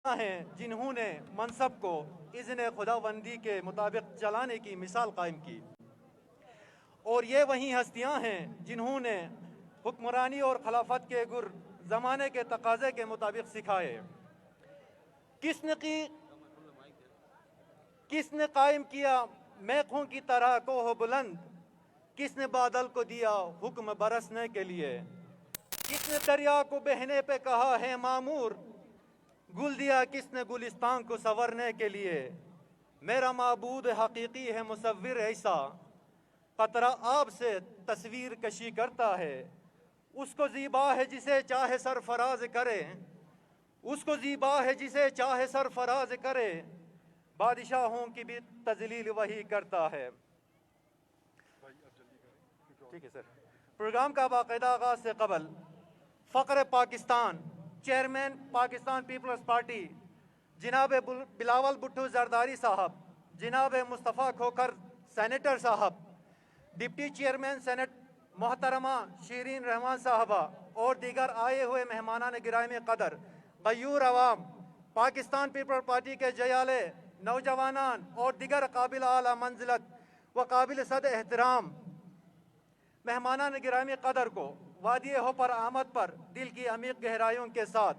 ہیں جنہوں نے منصب کو اذن خداوندی کے مطابق چلانے کی مثال قائم کی، اور یہ وہی ہستیاں ہیں جنہوں نے حکمرانی اور خلافت کے گر زمانے کے تقاضے کے مطابق سکھائے۔ کس نے کی کس نے قائم کیا میخوں کی طرح کوہ بلند؟ کس نے بادل کو دیا حکم برسنے کے لیے؟ کس نے دریا کو بہنے پہ کہا ہے معمور؟ گل دیا کس نے گلستان کو سنورنے کے لیے؟ میرا معبود حقیقی ہے مصور ایسا، قطرہ آب سے تصویر کشی کرتا ہے۔ اس کو زیبا ہے جسے چاہے سرفراز کرے، اس کو زیبا ہے جسے چاہے سرفراز کرے، بادشاہوں کی بھی تذلیل وہی کرتا ہے۔ ٹھیک ہے سر۔ پروگرام کا باقاعدہ آغاز سے قبل فخر Pakistan, chairman Pakistan Peoples Party جناب بلاول بھٹو زرداری صاحب، جناب مصطفیٰ کھوکھر سینیٹر صاحب، ڈپٹی چیئرمین سینٹ محترمہ شیرین رحمان صاحبہ اور دیگر آئے ہوئے مہمانان گرامی قدر، غیور عوام، پاکستان پیپلز پارٹی کے جیالے نوجوانان اور دیگر قابل اعلیٰ منزلت و قابل صد احترام مہمانان گرامی قدر کو وادی ہوپر آمد پر دل کی عمیق گہرائیوں کے ساتھ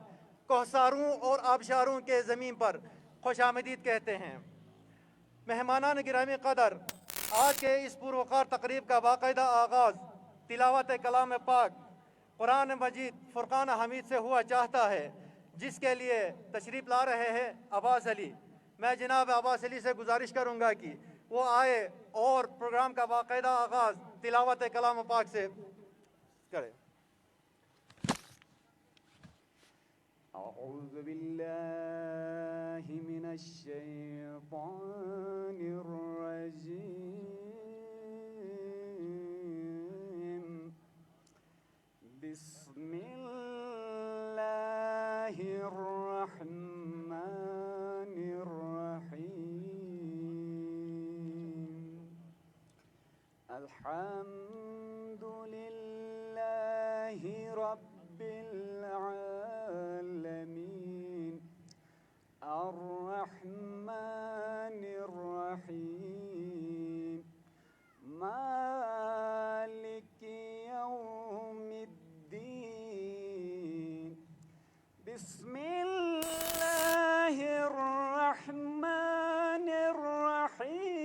کوہساروں اور آبشاروں کے زمین پر خوش آمدید کہتے ہیں۔ مہمانان گرامی قدر، آج کے اس پروقار تقریب کا باقاعدہ آغاز تلاوت کلام پاک قرآن مجید فرقان حمید سے ہوا چاہتا ہے، جس کے لیے تشریف لا رہے ہیں عباس علی۔ میں جناب عباس علی سے گزارش کروں گا کہ وہ آئے اور پروگرام کا باقاعدہ آغاز تلاوت کلام پاک سے کرے۔ اعوذ باللہ من الشیطان الرجیم، بسم اللہ الرحمن الرحیم، الحمد للہ رب العالمین، الرحمن الرحیم، مالک یوم الدین، بسم اللہ الرحمن الرحیم،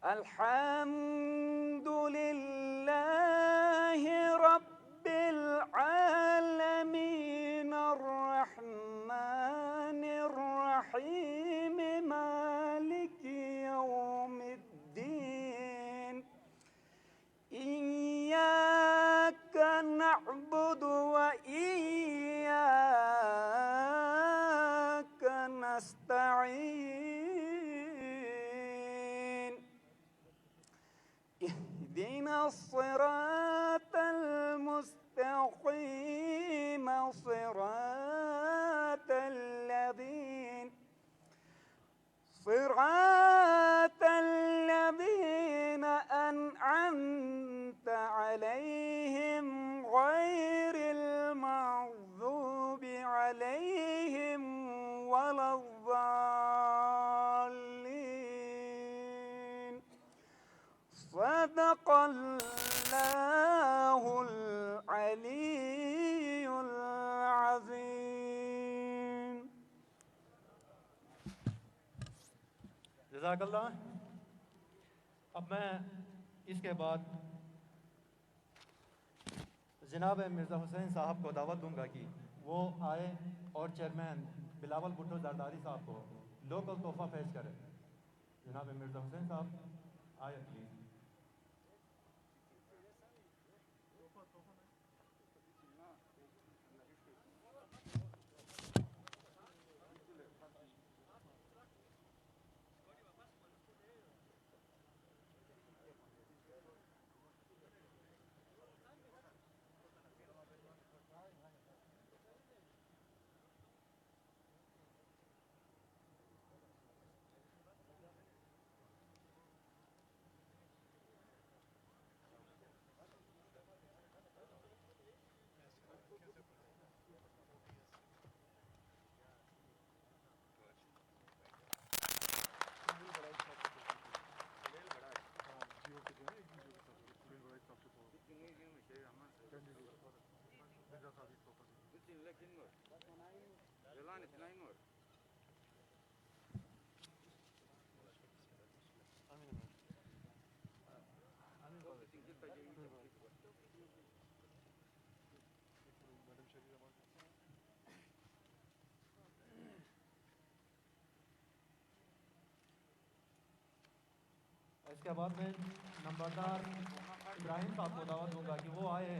الحمد للہ رب العالمین، الرحمن الرحیم، مالک یوم الدین، ایاک نعبد و ایاک نستعین، اهدنا الصراط المستقیم، صراط الذین انعمت علیہم غیر المغضوب علیہم ولا الضالین، صدق اللہ العلی العظیم۔ جزاک اللہ۔ اب میں اس کے بعد جناب مرزا حسین صاحب کو دعوت دوں گا کہ وہ آئے اور چیئرمین بلاول بھٹو زرداری صاحب کو لوکل تحفہ پیش کرے۔ جناب مرزا حسین صاحب آئے پلیز۔ اس کے بعد میں نمبردار ابراہیم صاحب کو دعوت دوں گا کہ وہ آئے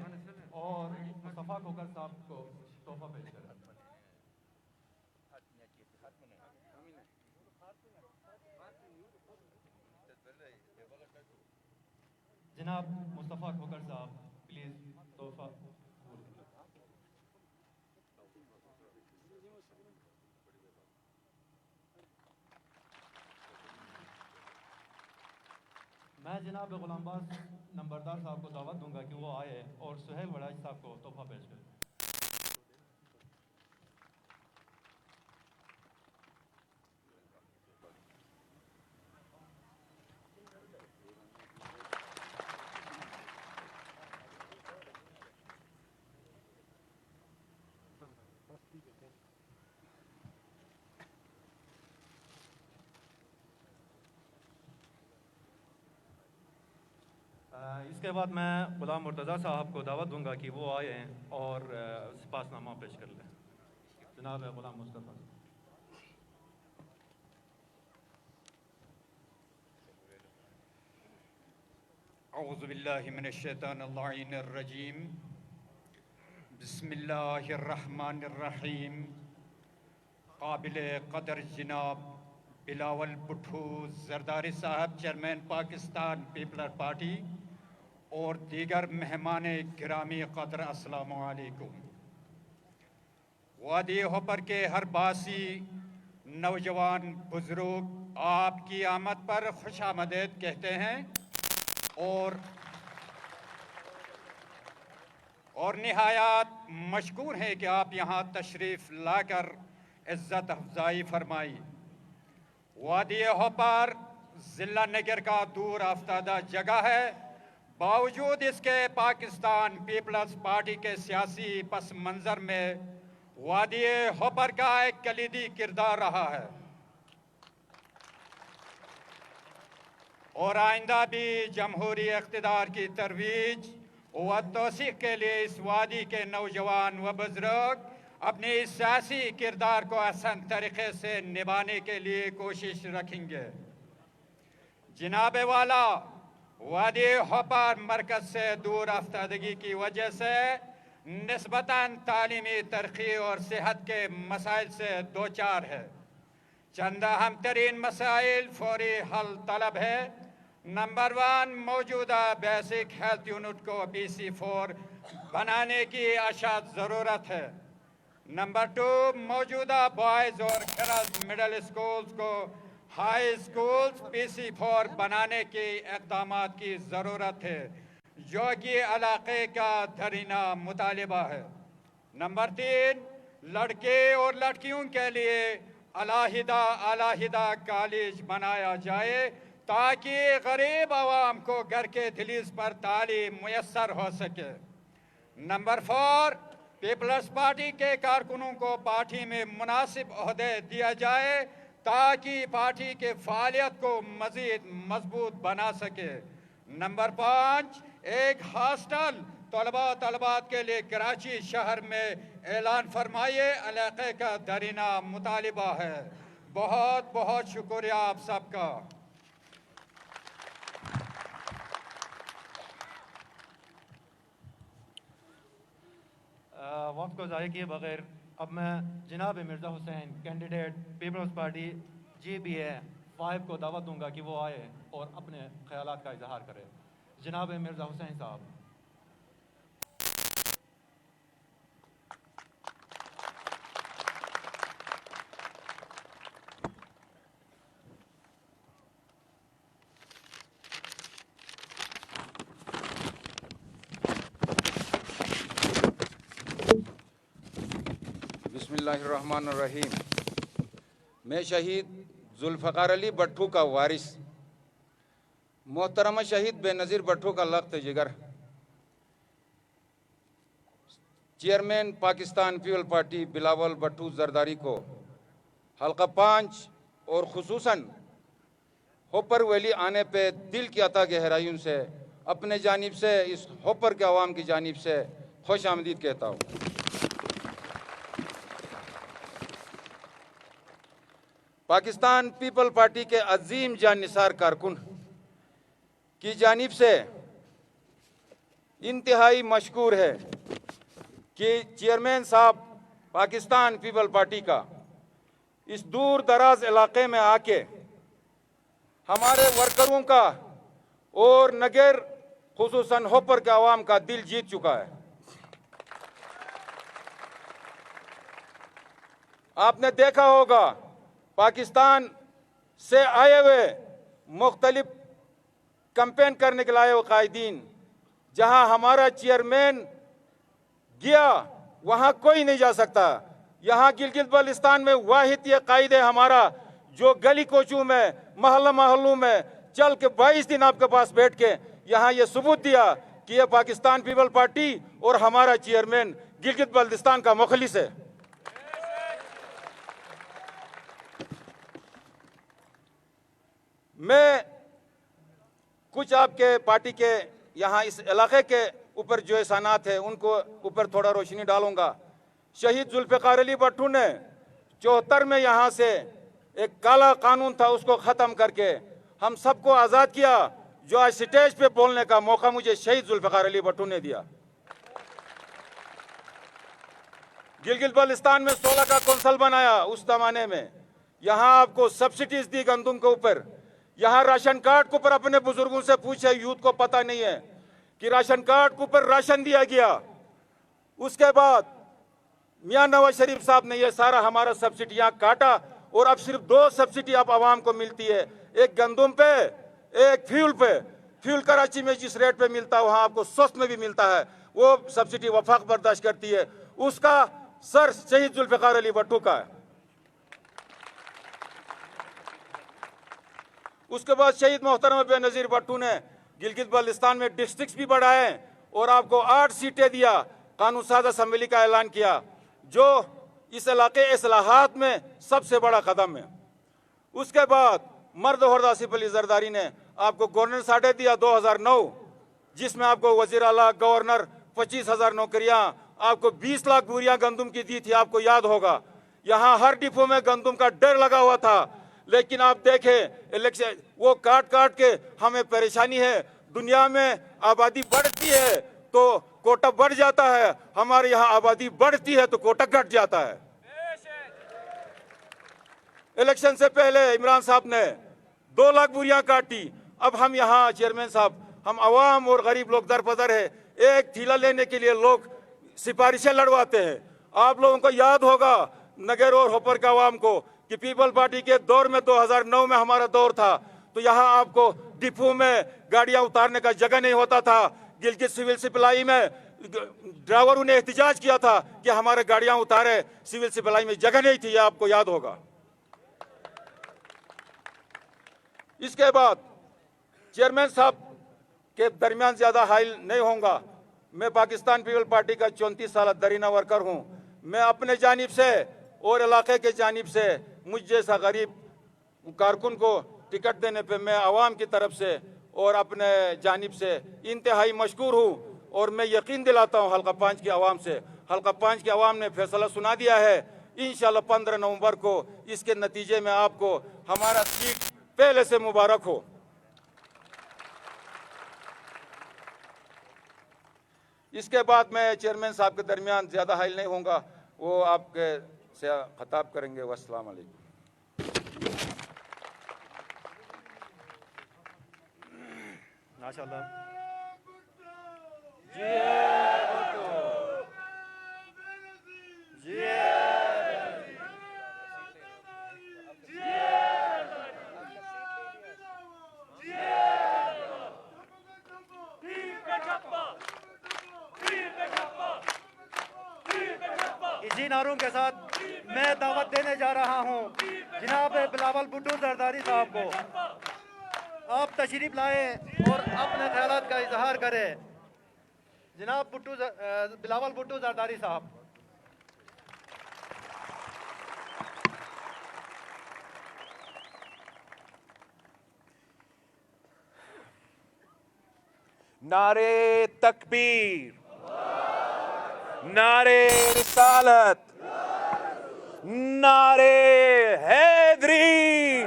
اور مصطفیٰ کھوکر صاحب کو تحفہ پیش کریں. جناب مصطفیٰ کھوکر صاحب پلیز تحفہ. میں جناب غلام باز نمبردار صاحب کو دعوت دوں گا کہ وہ آئے اور سہیل وڑائی صاحب کو تحفہ پیش کریں. اس کے بعد میں غلام مرتضیٰ صاحب کو دعوت دوں گا کہ وہ آئے اور سپاس نامہ پیش کر لیں. جناب غلام مصطفیٰ. اعوذ باللہ من الشیطان اللعین الرجیم. بسم اللہ الرحمن الرحیم. قابل قدر جناب بلاول بھٹو زرداری صاحب چیئرمین پاکستان پیپلر پارٹی اور دیگر مہمان گرامی قدر، السلام علیکم. وادی ہوپر کے ہر باسی نوجوان بزرگ آپ کی آمد پر خوش آمدید کہتے ہیں اور نہایت مشکور ہیں کہ آپ یہاں تشریف لا کر عزت افزائی فرمائی. وادی ہوپر ضلع نگر کا دور افتادہ جگہ ہے. باوجود اس کے پاکستان پیپلز پارٹی کے سیاسی پس منظر میں وادی ہوپر کا ایک کلیدی کردار رہا ہے اور آئندہ بھی جمہوری اقتدار کی ترویج و توثیق کے لیے اس وادی کے نوجوان و بزرگ اپنے اس سیاسی کردار کو احسن طریقے سے نبھانے کے لیے کوشش رکھیں گے. جناب والا، وادی ہوپر مرکز سے دور افتادگی کی وجہ سے نسبتاً تعلیمی ترقی اور صحت کے مسائل سے دوچار ہے. چند اہم ترین مسائل فوری حل طلب ہے. نمبر 1، موجودہ بیسک ہیلتھ یونٹ کو BC4 بنانے کی اشد ضرورت ہے. نمبر 2، موجودہ بوائز اور گرلز مڈل اسکولز کو ہائی اسکولز BC4 بنانے کے اقدامات کی ضرورت ہے، جو کہ علاقے کا دھرینہ مطالبہ ہے. نمبر 3، لڑکے اور لڑکیوں کے لیے علیحدہ کالج بنایا جائے تاکہ غریب عوام کو گھر کے دہلیز پر تعلیم میسر ہو سکے. نمبر 4، پیپلز پارٹی کے کارکنوں کو پارٹی میں مناسب عہدے دیا جائے تاکہ پارٹی کے فعالیت کو مزید مضبوط بنا سکے. نمبر 5، ایک ہاسٹل طلبات کے لیے کراچی شہر میں اعلان فرمائیے، علاقے کا دھرینہ مطالبہ ہے. بہت بہت شکریہ آپ سب کا. وقت کو ضائع کیے بغیر اب میں جناب مرزا حسین کینڈیڈیٹ پیپلز پارٹی GBA 5 کو دعوت دوں گا کہ وہ آئے اور اپنے خیالات کا اظہار کرے. جناب مرزا حسین صاحب. بسم اللہ الرحمن الرحیم. میں شہید ذوالفقار علی بھٹو کا وارث محترمہ شہید بے نظیر بھٹو کا لخت جگر chairman Pakistan people party Bilawal Bhutto Zardari کو حلقہ 5 اور خصوصاً ہوپر ویلی آنے پہ دل کی عطا گہرائیوں سے اپنے جانب سے اس ہوپر کے عوام کی جانب سے خوش آمدید کہتا ہوں۔ پاکستان پیپل پارٹی کے عظیم جان نثار کارکن کی جانب سے انتہائی مشکور ہے کہ چیئرمین صاحب پاکستان پیپل پارٹی کا اس دور دراز علاقے میں آ کے ہمارے ورکروں کا اور نگر خصوصاً ہوپر کے عوام کا دل جیت چکا ہے۔ آپ نے دیکھا ہوگا پاکستان سے آئے ہوئے مختلف کیمپین کرنے کے لائے ہوئے قائدین جہاں ہمارا چیئرمین گیا وہاں کوئی نہیں جا سکتا۔ یہاں گلگت بلتستان میں واحد یہ قائد ہے ہمارا جو گلی کوچوں میں محلوں میں چل کے 22 دن آپ کے پاس بیٹھ کے یہاں یہ ثبوت دیا کہ یہ پاکستان پیپل پارٹی اور ہمارا چیئرمین گلگت بلتستان کا مخلص ہے۔ میں کچھ آپ کے پارٹی کے یہاں اس علاقے کے اوپر جو احسانات ہیں ان کو اوپر تھوڑا روشنی ڈالوں گا۔ شہید ذوالفقار علی بھٹو نے 74 میں یہاں سے ایک کالا قانون تھا اس کو ختم کر کے ہم سب کو آزاد کیا، جو آج سٹیج پہ بولنے کا موقع مجھے شہید ذوالفقار علی بھٹو نے دیا۔ گلگت بلتستان میں 16 کا کونسل بنایا اس زمانے میں، یہاں آپ کو سبسڈیز دی گندم کے اوپر، یہاں راشن کارڈ کے اوپر اپنے بزرگوں سے پوچھے، یوتھ کو پتہ نہیں ہے کہ راشن کارڈ کے اوپر راشن دیا گیا۔ اس کے بعد میاں نواز شریف صاحب نے یہ سارا ہمارا سبسڈیاں کاٹا اور اب صرف 2 سبسڈی اب عوام کو ملتی ہے، ایک گندم پہ ایک فیول پہ۔ فیول کراچی میں جس ریٹ پہ ملتا ہے وہاں آپ کو سست میں بھی ملتا ہے، وہ سبسڈی وفاق برداشت کرتی ہے، اس کا سر شہید ذوالفقار علی بھٹو کا ہے۔ اس کے بعد شہید محترم بے نظیر بھٹو نے گلگت بلتستان میں ڈسٹرکٹس بھی بڑھائے اور آپ کو 8 سیٹیں دیا، قانون ساز اسمبلی کا اعلان کیا، جو اس علاقے اصلاحات میں سب سے بڑا قدم ہے۔ اس کے بعد مرد عہدہ آصف علی زرداری نے آپ کو گورنر ساٹھے دیا 2009، جس میں آپ کو وزیر اعلیٰ گورنر 25,000 نوکریاں، آپ کو 20 لاکھ بوریاں گندم کی دی تھی، آپ کو یاد ہوگا۔ یہاں ہر ڈپو میں گندم کا ڈر لگا ہوا تھا، لیکن آپ دیکھیں الیکشن وہ کاٹ کے ہمیں پریشانی ہے۔ دنیا میں آبادی بڑھتی ہے تو کوٹا بڑھ جاتا ہے، ہمارے یہاں آبادی بڑھتی ہے تو کوٹا گھٹ جاتا ہے۔ الیکشن سے پہلے عمران صاحب نے 2 لاکھ بوریاں کاٹی، اب ہم یہاں چیئرمین صاحب ہم عوام اور غریب لوگ در بدر ہے، ایک تھیلا لینے کے لیے لوگ سفارشیں لڑواتے ہیں۔ آپ لوگوں کو یاد ہوگا نگر اور ہوپر کے عوام کو کہ پیپل پارٹی کے دور میں 2009 میں ہمارا دور تھا تو یہاں آپ کو ڈپو میں گاڑیاں اتارنے کا جگہ نہیں ہوتا تھا۔ گلگت سول سپلائی میں ڈرائیوروں نے احتجاج کیا تھا کہ ہمارے گاڑیاں اتارے، سول سپلائی میں جگہ نہیں تھی، یہ آپ کو یاد ہوگا۔ اس کے بعد چیئرمین صاحب کے درمیان زیادہ حائل نہیں ہوں گا، میں پاکستان پیپل پارٹی کا 34 سالہ درینہ ورکر ہوں۔ میں اپنے جانب سے اور علاقے کے جانب سے مجھ جیسا غریب کارکن کو ٹکٹ دینے پہ میں عوام کی طرف سے اور اپنے جانب سے انتہائی مشکور ہوں، اور میں یقین دلاتا ہوں حلقہ 5 کی عوام سے، حلقہ 5 کی عوام نے فیصلہ سنا دیا ہے، انشاءاللہ 15 نومبر کو اس کے نتیجے میں آپ کو ہمارا سیٹ پہلے سے مبارک ہو۔ اس کے بعد میں چیئرمین صاحب کے درمیان زیادہ حائل نہیں ہوں گا، وہ آپ کے سے خطاب کریں گے۔ والسلام علیکم۔ ماشاءاللہ اسی نعروں کے ساتھ میں دعوت دینے جا رہا ہوں جناب بلاول بھٹو زرداری صاحب کو، آپ تشریف لائیں اور اپنے خیالات کا اظہار کریں۔ جناب بلاول بھٹو زرداری صاحب. نعرے تکبیر، نعرے رسالت، نعرے حیدری،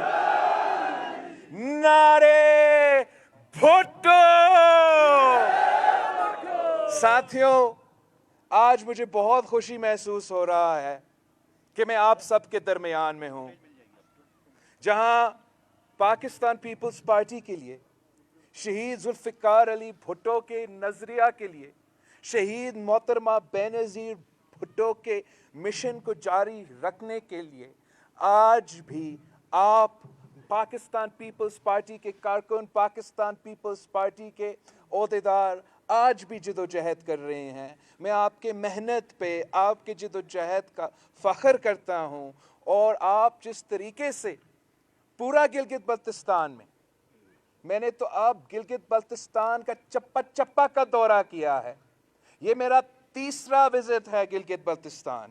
نعرے بھٹو. ساتھیوں، آج مجھے بہت خوشی محسوس ہو رہا ہے کہ میں آپ سب کے درمیان میں ہوں، جہاں پاکستان پیپلز پارٹی کے لیے شہید ذوالفقار علی بھٹو کے نظریہ کے لیے، شہید محترمہ بینظیر بھٹو کے مشن کو جاری رکھنے کے لیے آج بھی آپ پاکستان پیپلز پارٹی کے کارکن، پاکستان پیپلز پارٹی کے عہدیدار آج بھی جد و جہد کر رہے ہیں. میں آپ کے محنت پہ، آپ کے جد و جہد کا فخر کرتا ہوں، اور آپ جس طریقے سے پورا گلگت بلتستان میں نے تو اب گلگت بلتستان کا چپا چپا کا دورہ کیا ہے. یہ میرا تیسرا وزٹ ہے گلگت بلتستان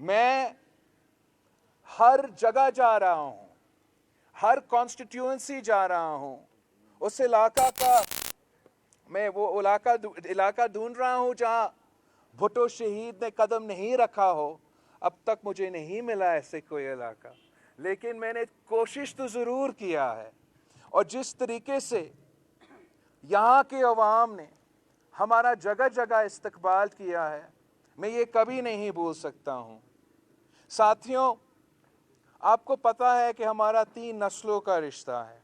میں ہر جگہ جا رہا ہوں، ہر کانسٹیٹیوئنسی جا رہا ہوں. اس علاقہ کا میں وہ علاقہ ڈھونڈ رہا ہوں جہاں بھٹو شہید نے قدم نہیں رکھا ہو. اب تک مجھے نہیں ملا ایسے کوئی علاقہ، لیکن میں نے کوشش تو ضرور کیا ہے. اور جس طریقے سے یہاں کے عوام نے ہمارا جگہ جگہ استقبال کیا ہے، میں یہ کبھی نہیں بھول سکتا ہوں. ساتھیوں، آپ کو پتہ ہے کہ ہمارا 3 نسلوں کا رشتہ ہے.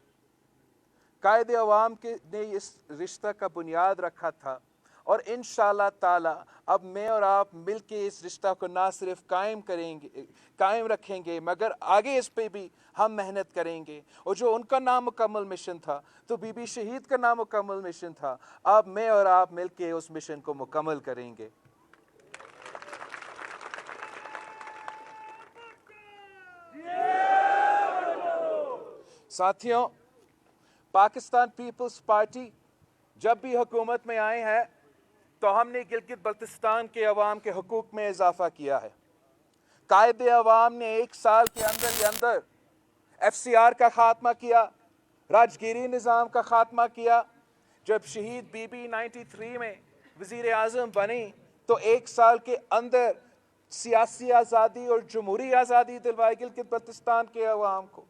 قائد عوام نے اس رشتہ کا بنیاد رکھا تھا، اور انشاءاللہ تعالی اب میں اور آپ مل کے اس رشتہ کو نہ صرف قائم رکھیں گے، مگر آگے اس پہ بھی ہم محنت کریں گے. اور جو ان کا نامکمل مشن تھا تو بی بی شہید کا نامکمل مشن تھا، اب میں اور آپ مل کے اس مشن کو مکمل کریں گے. ساتھیوں، پاکستان پیپلز پارٹی جب بھی حکومت میں آئے ہیں تو ہم نے گلگت بلتستان کے عوام کے حقوق میں اضافہ کیا ہے. قائد عوام نے 1 سال کے اندر ہی اندر FCR کا خاتمہ کیا، راجگیری نظام کا خاتمہ کیا. جب شہید بی بی 93 میں وزیر اعظم بنی تو 1 سال کے اندر سیاسی آزادی اور جمہوری آزادی دلوائی گلگت بلتستان کے عوام کو.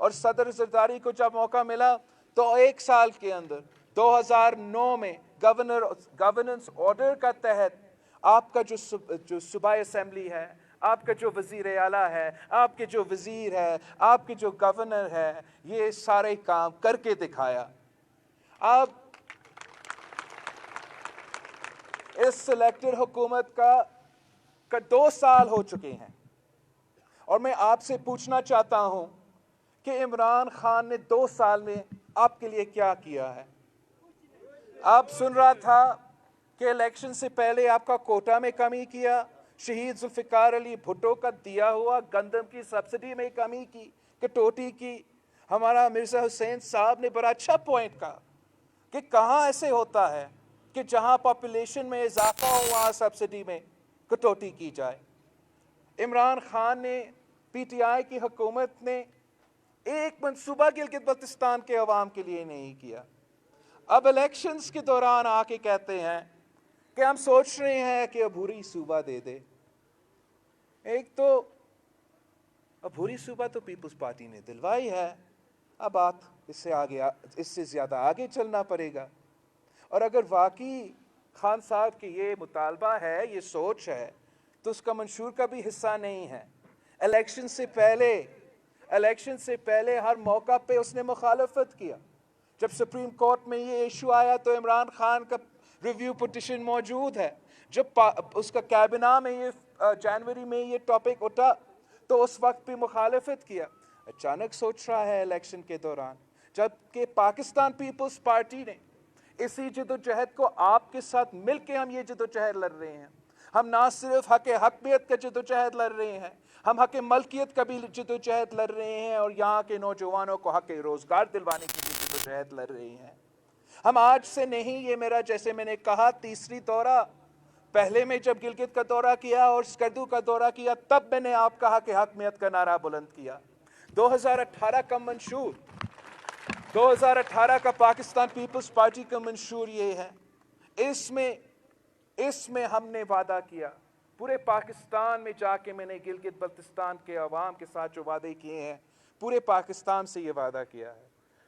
اور صدر زرداری کو جب موقع ملا تو 1 سال کے اندر 2009 میں گورننس آرڈر کا تحت آپ کا جو صوبائی اسمبلی ہے، آپ کا جو وزیر اعلیٰ ہے، آپ کے جو وزیر ہے، آپ کے جو گورنر ہے، یہ سارے کام کر کے دکھایا. اب اس سلیکٹڈ حکومت کا 2 سال ہو چکے ہیں، اور میں آپ سے پوچھنا چاہتا ہوں کہ عمران خان نے 2 سال میں آپ کے لیے کیا کیا ہے؟ آپ سن رہا تھا کہ الیکشن سے پہلے آپ کا کوٹا میں کمی کیا، شہید ذوالفقار علی بھٹو کا دیا ہوا گندم کی سبسڈی میں کمی کی، کٹوتی کی. ہمارا مرزا حسین صاحب نے بڑا اچھا پوائنٹ کہا کہ کہاں ایسے ہوتا ہے کہ جہاں پاپولیشن میں اضافہ ہو وہاں سبسڈی میں کٹوتی کی جائے. عمران خان نے، پی ٹی آئی کی حکومت نے ایک منصوبہ گلگت بلتستان کے عوام کے لیے نہیں کیا. اب الیکشنز کے دوران آ کے کہتے ہیں کہ ہم سوچ رہے ہیں کہ عبوری صوبہ دے دے. ایک تو عبوری صوبہ تو پیپلز پارٹی نے دلوائی ہے، اب بات اس سے زیادہ آگے چلنا پڑے گا. اور اگر واقعی خان صاحب کی یہ مطالبہ ہے، یہ سوچ ہے، تو اس کا منشور کا بھی حصہ نہیں ہے. الیکشن سے پہلے ہر موقع پہ اس نے مخالفت کیا. جب سپریم کورٹ میں یہ ایشو آیا تو عمران خان کا ریویو پٹیشن موجود ہے. جب اس کا کابینہ میں یہ جنوری میں یہ ٹاپک اٹھا تو اس وقت بھی مخالفت کیا. اچانک سوچ رہا ہے الیکشن کے دوران، جبکہ پاکستان پیپلز پارٹی نے اسی جد و جہد کو آپ کے ساتھ مل کے ہم یہ جد و جہد لڑ رہے ہیں. ہم نہ صرف حق حقیقت کا جد و جہد لڑ رہے ہیں، ہم حق ملکیت کا بھی جد و جہد لڑ رہے ہیں، اور یہاں کے نوجوانوں کو حق روزگار دلوانے کی بھی جد و جہد لڑ رہے ہیں. ہم آج سے نہیں، یہ میرا جیسے میں نے کہا تیسری دورہ، پہلے میں جب گلگت کا دورہ کیا اور اسکردو کا دورہ کیا تب میں نے آپ کہا کہ حاکمیت کا نعرہ بلند کیا. 2018 کا منشور، 2018 کا پاکستان پیپلز پارٹی کا منشور یہ ہے، اس میں ہم نے وعدہ کیا، پورے پاکستان میں جا کے میں نے گلگت بلتستان کے عوام کے ساتھ جو وعدے کیے ہیں، پورے پاکستان سے یہ وعدہ کیا ہے،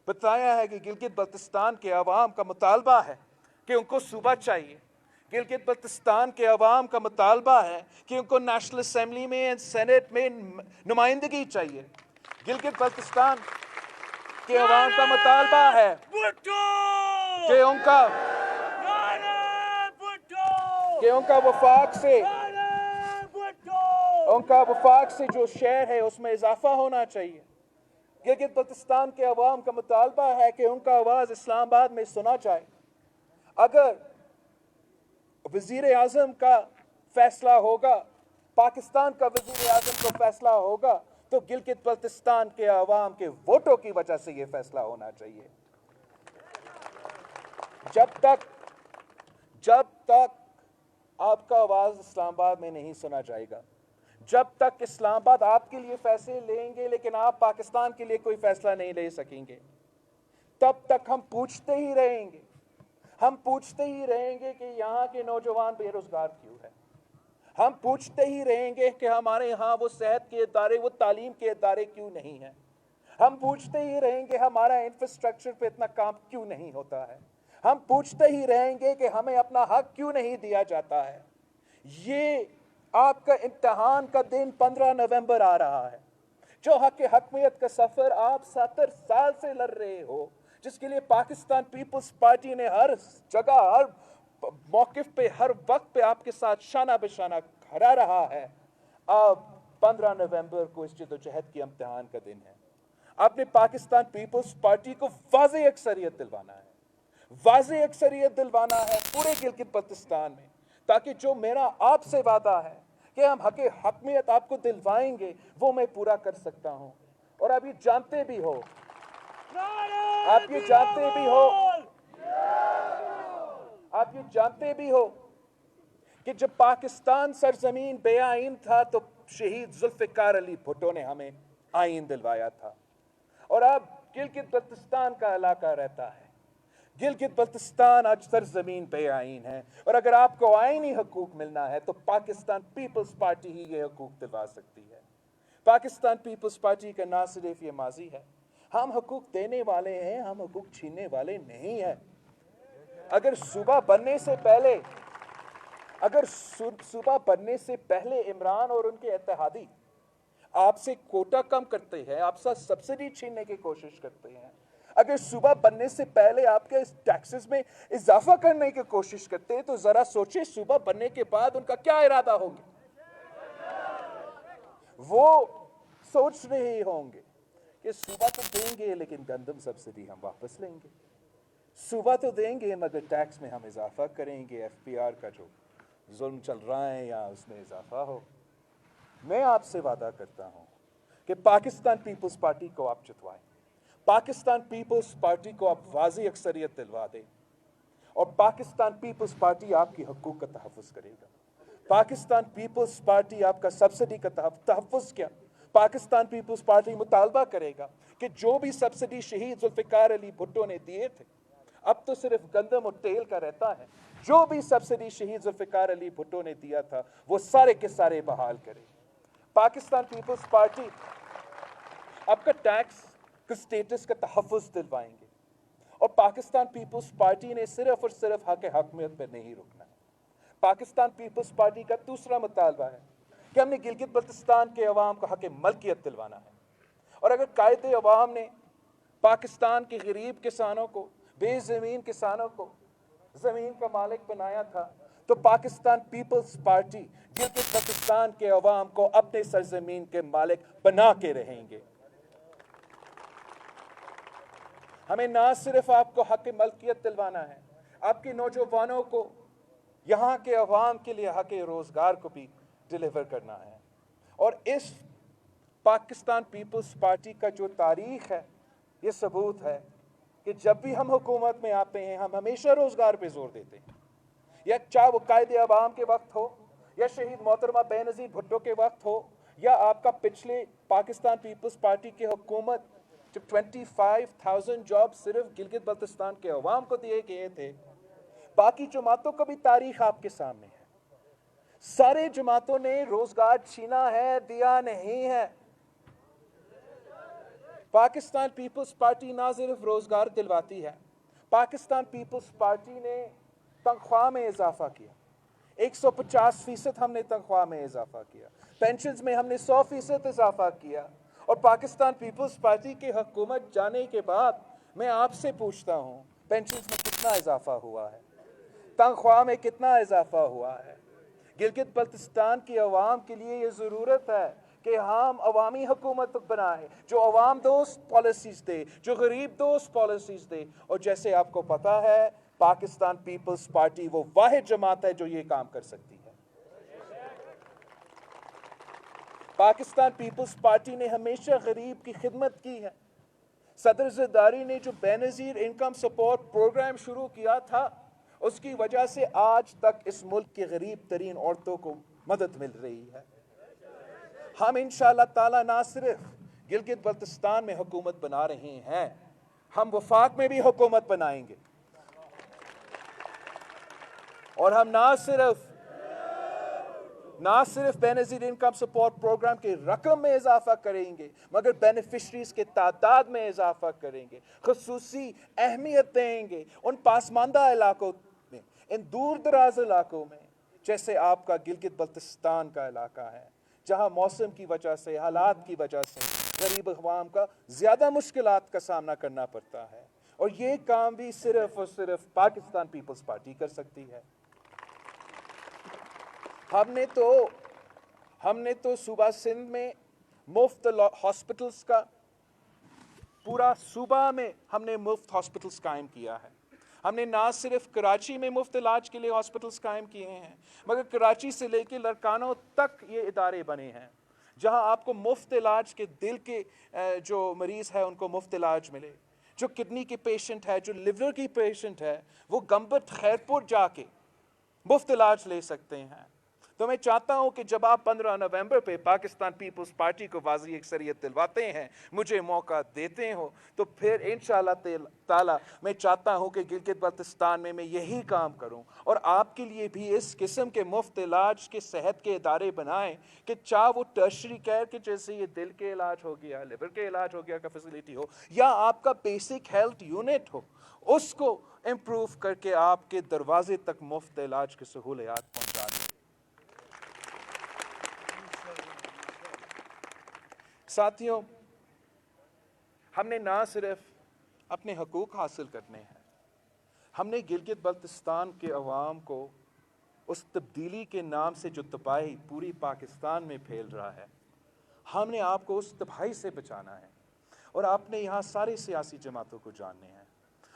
بتایا ہے کہ گلگت بلتستان کے عوام کا مطالبہ ہے کہ ان کو صوبہ چاہیے. گلگت بلتستان کے عوام کا مطالبہ ہے کہ ان کو نیشنل اسمبلی میں سینٹ میں نمائندگی چاہیے. گلگت بلتستان کے عوام کا مطالبہ ہے کہ ان کا وفاق سے جو شہر ہے اس میں اضافہ ہونا چاہیے. گلگت بلتستان کے عوام کا مطالبہ ہے کہ ان کا آواز اسلام آباد میں سنا جائے. اگر وزیر اعظم کا فیصلہ ہوگا، پاکستان کا وزیر اعظم کو فیصلہ ہوگا تو گلگت بلتستان کے عوام کے ووٹوں کی وجہ سے یہ فیصلہ ہونا چاہیے. جب تک آپ کا آواز اسلام آباد میں نہیں سنا جائے گا، جب تک اسلام آباد آپ کے لیے فیصلے لیں گے لیکن آپ پاکستان کے لیے کوئی فیصلہ نہیں لے سکیں گے، تب تک ہم پوچھتے ہی رہیں گے کہ یہاں کے نوجوان بے روزگار کیوں ہیں. ہم پوچھتے ہی رہیں گے کہ ہمارے ہاں وہ صحت کے ادارے، وہ تعلیم کے ادارے کیوں نہیں ہیں. ہم پوچھتے ہی رہیں گے ہمارا انفراسٹرکچر پہ اتنا کام کیوں نہیں ہوتا ہے. ہم پوچھتے ہی رہیں گے کہ ہمیں اپنا حق کیوں نہیں دیا جاتا ہے. یہ آپ کا امتحان کا دن 15 نومبر آ رہا ہے. جو حق حکمیت کا سفر آپ 70 سال سے لڑ رہے ہو، جس کے لیے پاکستان پیپلز پارٹی نے ہر جگہ، ہر موقف پہ، ہر وقت پہ آپ کے ساتھ شانہ بشانہ کھڑا رہا ہے، اب 15 نومبر کو اس جدوجہد کی امتحان کا دن ہے. آپ نے پاکستان پیپلز پارٹی کو واضح اکثریت دلوانا ہے پورے گلگت بلتستان میں، تاکہ جو میرا آپ سے وعدہ ہے کہ ہم حق حکمیت آپ کو دلوائیں گے وہ میں پورا کر سکتا ہوں. اور آپ یہ جانتے بھی ہو کہ جب پاکستان سرزمین بے آئین تھا تو شہید ذوالفقار علی بھٹو نے ہمیں آئین دلوایا تھا. اور اب گلگت بلتستان کا علاقہ رہتا ہے. گلگت بلتستان آج سرزمین بے آئین ہے، اور اگر آپ کو آئینی حقوق ملنا ہے تو پاکستان پیپلز پارٹی ہی یہ حقوق دلوا سکتی ہے. پاکستان پیپلز پارٹی کا نہ صرف یہ ماضی ہے، ہم حقوق دینے والے ہیں، ہم حقوق چھیننے والے نہیں ہیں. اگر صوبہ بننے سے پہلے عمران اور ان کے اتحادی آپ سے کوٹا کم کرتے ہیں، آپ سے سبسڈی چھیننے کی کوشش کرتے ہیں، اگر صوبہ بننے سے پہلے آپ کے ٹیکسز میں اضافہ کرنے کی کوشش کرتے ہیں، تو ذرا سوچیں صوبہ بننے کے بعد ان کا کیا ارادہ ہوگا. وہ سوچ رہے ہوں گے کہ صوبہ تو دیں گے لیکن گندم سبسڈی ہم واپس لیں گے، صوبہ تو دیں گے مگر ٹیکس میں ہم اضافہ کریں گے، ایف پی آر کا جو ظلم چل رہا ہے یا اس میں اضافہ ہو. میں آپ سے وعدہ کرتا ہوں کہ پاکستان پیپلز پارٹی کو آپ جتوائیں، پاکستان پیپلز پارٹی کو آپ واضح اکثریت دلوا دیں، اور پاکستان پیپلز پارٹی آپ کی حقوق کا تحفظ کرے گا. پاکستان پیپلز پارٹی آپ کا سبسڈی کا تحفظ کیا، پاکستان پیپلز پارٹی مطالبہ کرے گا کہ جو بھی سبسڈی شہید ذوالفقار علی بھٹو نے دیے تھے، اب تو صرف گندم اور تیل کا رہتا ہے، جو بھی سبسڈی شہید ذوالفقار علی بھٹو نے دیا تھا وہ سارے کے سارے بحال کرے. پاکستان پیپلز پارٹی آپ کا ٹیکس کا سٹیٹس کا تحفظ دلوائیں گے. اور پاکستان پیپلز پارٹی نے صرف اور صرف حق حکمیت پہ نہیں رکنا ہے. پاکستان پیپلز پارٹی کا دوسرا مطالبہ ہے کہ ہم نے گلگت بلتستان کے عوام کو حق ملکیت دلوانا ہے. اور اگر قائد عوام نے پاکستان کے غریب کسانوں کو، بے زمین کسانوں کو زمین کا مالک بنایا تھا، تو پاکستان پیپلز پارٹی گلگت بلتستان کے عوام کو اپنے سرزمین کے مالک بنا کے رہیں گے. ہمیں نہ صرف آپ کو حق ملکیت دلوانا ہے، آپ کے نوجوانوں کو، یہاں کے عوام کے لیے حق روزگار کو بھی ڈیلیور کرنا ہے. اور اس پاکستان پیپلز پارٹی کا جو تاریخ ہے، یہ ثبوت ہے کہ جب بھی ہم حکومت میں آتے ہیں ہم ہمیشہ روزگار پہ زور دیتے ہیں، یا چاہے وہ قائد عوام کے وقت ہو، یا شہید محترمہ بے نظیر بھٹو کے وقت ہو، یا آپ کا پچھلے پاکستان پیپلز پارٹی کی حکومت جب 25,000 جاب صرف گلگت بلتستان کے عوام کو دیے گئے تھے۔ باقی جماعتوں کا بھی تاریخ آپ کے سامنے ہے، سارے جماعتوں نے روزگار چھینا ہے، دیا نہیں ہے۔ پاکستان پیپلز پارٹی نہ صرف روزگار دلواتی ہے، پاکستان پیپلز پارٹی نے تنخواہ میں اضافہ کیا، 150% ہم نے تنخواہ میں اضافہ کیا، پینشنز میں ہم نے 100% اضافہ کیا، اور پاکستان پیپلز پارٹی کی حکومت جانے کے بعد میں آپ سے پوچھتا ہوں پینشنز میں کتنا اضافہ ہوا ہے، تنخواہ میں کتنا اضافہ ہوا ہے۔ گلگت بلتستان کی عوام کے لیے یہ ضرورت ہے کہ ہم عوامی حکومت بنائیں جو عوام دوست پالیسیز دے، جو غریب دوست پالیسیز دے، اور جیسے آپ کو پتا ہے پاکستان پیپلز پارٹی وہ واحد جماعت ہے جو یہ کام کر سکتی ہے۔ پاکستان پیپلز پارٹی نے ہمیشہ غریب کی خدمت کی ہے۔ صدر زرداری نے جو بے نظیر انکم سپورٹ پروگرام شروع کیا تھا، اس کی وجہ سے آج تک اس ملک کے غریب ترین عورتوں کو مدد مل رہی ہے۔ ہم انشاءاللہ تعالیٰ نہ صرف گلگت بلتستان میں حکومت بنا رہے ہیں، ہم وفاق میں بھی حکومت بنائیں گے، اور ہم نہ صرف بے نظیر انکم سپورٹ پروگرام کے رقم میں اضافہ کریں گے مگر بینیفیشریز کے تعداد میں اضافہ کریں گے، خصوصی اہمیت دیں گے ان پسماندہ علاقوں میں، ان دور دراز علاقوں میں، جیسے آپ کا گلگت بلتستان کا علاقہ ہے، جہاں موسم کی وجہ سے، حالات کی وجہ سے غریب عوام کا زیادہ مشکلات کا سامنا کرنا پڑتا ہے، اور یہ کام بھی صرف اور صرف پاکستان پیپلز پارٹی کر سکتی ہے۔ ہم نے تو صوبہ سندھ میں مفت ہاسپٹلز کا، پورا صوبہ میں ہم نے مفت ہاسپٹلز قائم کیا ہے۔ ہم نے نہ صرف کراچی میں مفت علاج کے لیے ہاسپٹلز قائم کیے ہیں مگر کراچی سے لے کے لڑکانوں تک یہ ادارے بنے ہیں جہاں آپ کو مفت علاج کے دل کے جو مریض ہے ان کو مفت علاج ملے، جو کڈنی کے پیشنٹ ہے، جو لیور کی پیشنٹ ہے، وہ گمبت خیرپور جا کے مفت علاج لے سکتے ہیں۔ تو میں چاہتا ہوں کہ جب آپ 15 نومبر پہ پاکستان پیپلز پارٹی کو واضح اکثریت دلواتے ہیں، مجھے موقع دیتے ہو، تو پھر انشاءاللہ تعالیٰ میں چاہتا ہوں کہ گلگت بلتستان میں یہی کام کروں، اور آپ کے لیے بھی اس قسم کے مفت علاج کے صحت کے ادارے بنائیں کہ چاہے وہ ٹرشری کیئر کے جیسے یہ دل کے علاج ہو گیا، لیور کے علاج ہو گیا کا فیسلٹی ہو، یا آپ کا بیسک ہیلتھ یونٹ ہو، اس کو امپروو کر کے آپ کے دروازے تک مفت علاج کی سہولیات پہنچا دیں۔ ساتھیوں، ہم نے نہ صرف اپنے حقوق حاصل کرنے ہیں، ہم نے گلگت بلتستان کے عوام کو اس تبدیلی کے نام سے جو تباہی پوری پاکستان میں پھیل رہا ہے، ہم نے آپ کو اس تباہی سے بچانا ہے، اور آپ نے یہاں سارے سیاسی جماعتوں کو جاننے ہیں،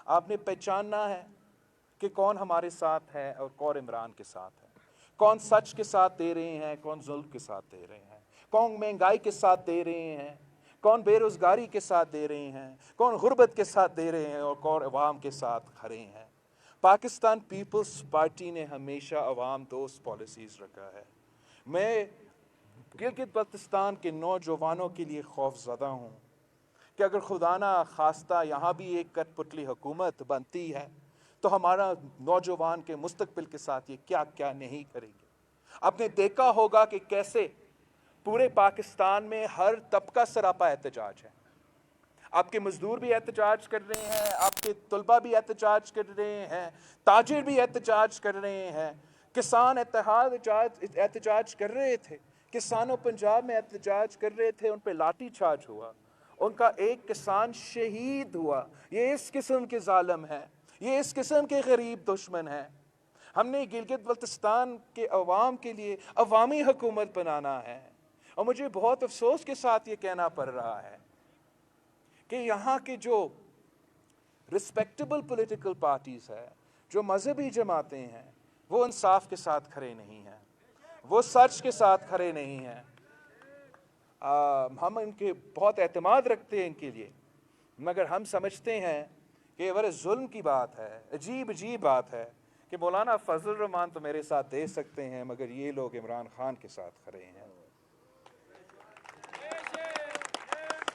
آپ نے پہچاننا ہے کہ کون ہمارے ساتھ ہے اور کون عمران کے ساتھ ہے، کون سچ کے ساتھ دے رہے ہیں، کون ظلم کے ساتھ دے رہے ہیں، کون مہنگائی کے ساتھ دے رہے ہیں، کون بے روزگاری کے ساتھ دے رہے ہیں، کون غربت کے ساتھ دے رہے ہیں، اور کون عوام کے ساتھ کھڑے ہیں۔ پاکستان پیپلز پارٹی نے ہمیشہ عوام دوست پالیسیز رکھا ہے۔ میں گلگت بلتستان کے نوجوانوں کے لیے خوف زدہ ہوں کہ اگر خدا نہ خواستہ یہاں بھی ایک کٹ پتلی حکومت بنتی ہے تو ہمارا نوجوان کے مستقبل کے ساتھ یہ کیا کیا نہیں کریں گے۔ آپ نے دیکھا ہوگا کہ کیسے پورے پاکستان میں ہر طبقہ سراپا احتجاج ہے، آپ کے مزدور بھی احتجاج کر رہے ہیں، آپ کے طلبہ بھی احتجاج کر رہے ہیں، تاجر بھی احتجاج کر رہے ہیں، کسان احتجاج کر رہے تھے، کسانوں پنجاب میں احتجاج کر رہے تھے، ان پہ لاٹھی چارج ہوا، ان کا ایک کسان شہید ہوا۔ یہ اس قسم کے ظالم ہیں، یہ اس قسم کے غریب دشمن ہیں۔ ہم نے گلگت بلتستان کے عوام کے لیے عوامی حکومت بنانا ہے، اور مجھے بہت افسوس کے ساتھ یہ کہنا پڑ رہا ہے کہ یہاں کے جو رسپیکٹیبل پولیٹیکل پارٹیز ہیں، جو مذہبی جماعتیں ہیں، وہ انصاف کے ساتھ کھڑے نہیں ہیں، وہ سچ کے ساتھ کھڑے نہیں ہیں۔ ہم ان کے بہت اعتماد رکھتے ہیں ان کے لیے، مگر ہم سمجھتے ہیں کہ یہ بڑے ظلم کی بات ہے, عجیب بات ہے کہ مولانا فضل الرحمان تو میرے ساتھ دے سکتے ہیں مگر یہ لوگ عمران خان کے ساتھ کھڑے ہیں.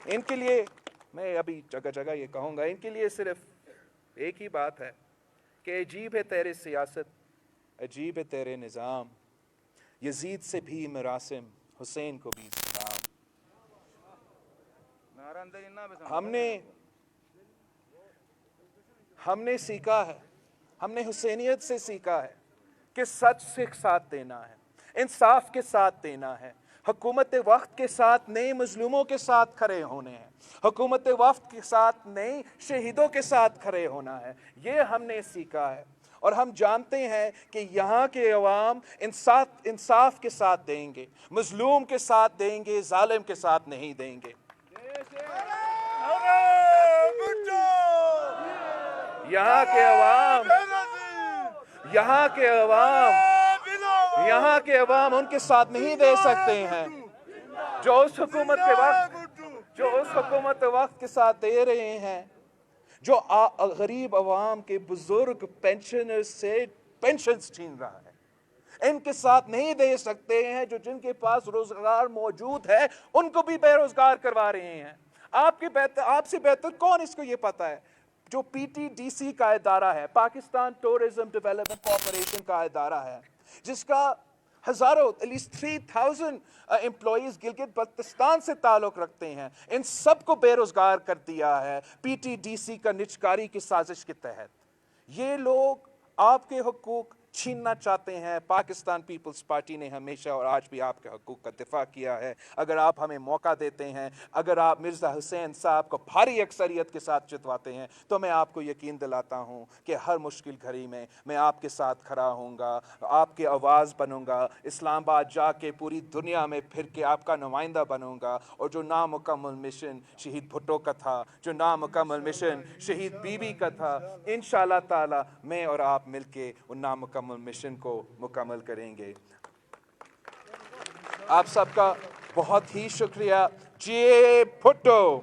ان کے لیے میں ابھی جگہ جگہ یہ کہوں گا, ان کے لیے صرف ایک ہی بات ہے کہ عجیب ہے تیرے سیاست, عجیب ہے تیرے نظام, یزید سے بھی مراسم, حسین کو بھی سلام. ہم نے سیکھا ہے, ہم نے حسینیت سے سیکھا ہے کہ سچ سے ساتھ دینا ہے, انصاف کے ساتھ دینا ہے, حکومت وقت کے ساتھ نہیں مظلوموں کے ساتھ کھڑے ہونے ہیں, حکومت وقت کے ساتھ نہیں شہیدوں کے ساتھ کھڑے ہونا ہے. یہ ہم نے سیکھا ہے اور ہم جانتے ہیں کہ یہاں کے عوام انصاف کے ساتھ دیں گے, مظلوم کے ساتھ دیں گے, ظالم کے ساتھ نہیں دیں گے. یہاں کے عوام ان کے ساتھ نہیں دے سکتے ہیں جو اس حکومت وقت کے ساتھ دے رہے ہیں, جو غریب عوام کے بزرگ پینشنر سے پینشنز چھین رہا ہے. ان کے ساتھ نہیں دے سکتے ہیں جو جن کے پاس روزگار موجود ہے ان کو بھی بے روزگار کروا رہے ہیں. آپ سے بہتر کون اس کو یہ پتا ہے جو پی ٹی ڈی سی کا ادارہ ہے, پاکستان ٹورزم ڈیولپمنٹ کارپوریشن کا ادارہ ہے, جس کا ہزاروں at least 3000 employees Gilgit Baltistan سے تعلق رکھتے ہیں, ان سب کو بے روزگار کر دیا ہے پی ٹی ڈی سی کا نجکاری کی سازش کے تحت. یہ لوگ آپ کے حقوق چھیننا چاہتے ہیں. پاکستان پیپلز پارٹی نے ہمیشہ اور آج بھی آپ کے حقوق کا دفاع کیا ہے. اگر آپ ہمیں موقع دیتے ہیں, اگر آپ مرزا حسین صاحب کو بھاری اکثریت کے ساتھ جتواتے ہیں تو میں آپ کو یقین دلاتا ہوں کہ ہر مشکل گھڑی میں آپ کے ساتھ کھڑا ہوں گا, آپ کی آواز بنوں گا, اسلام آباد جا کے پوری دنیا میں پھر کے آپ کا نمائندہ بنوں گا. اور جو نامکمل مشن شہید بھٹو کا تھا, جو نامکمل مشن شہید بی بی کا تھا, انشاءاللہ تعالی میں اور آپ مل کے ان نامکمل مشن کو مکمل کریں گے. آپ سب کا بہت ہی شکریہ. جی بھٹو.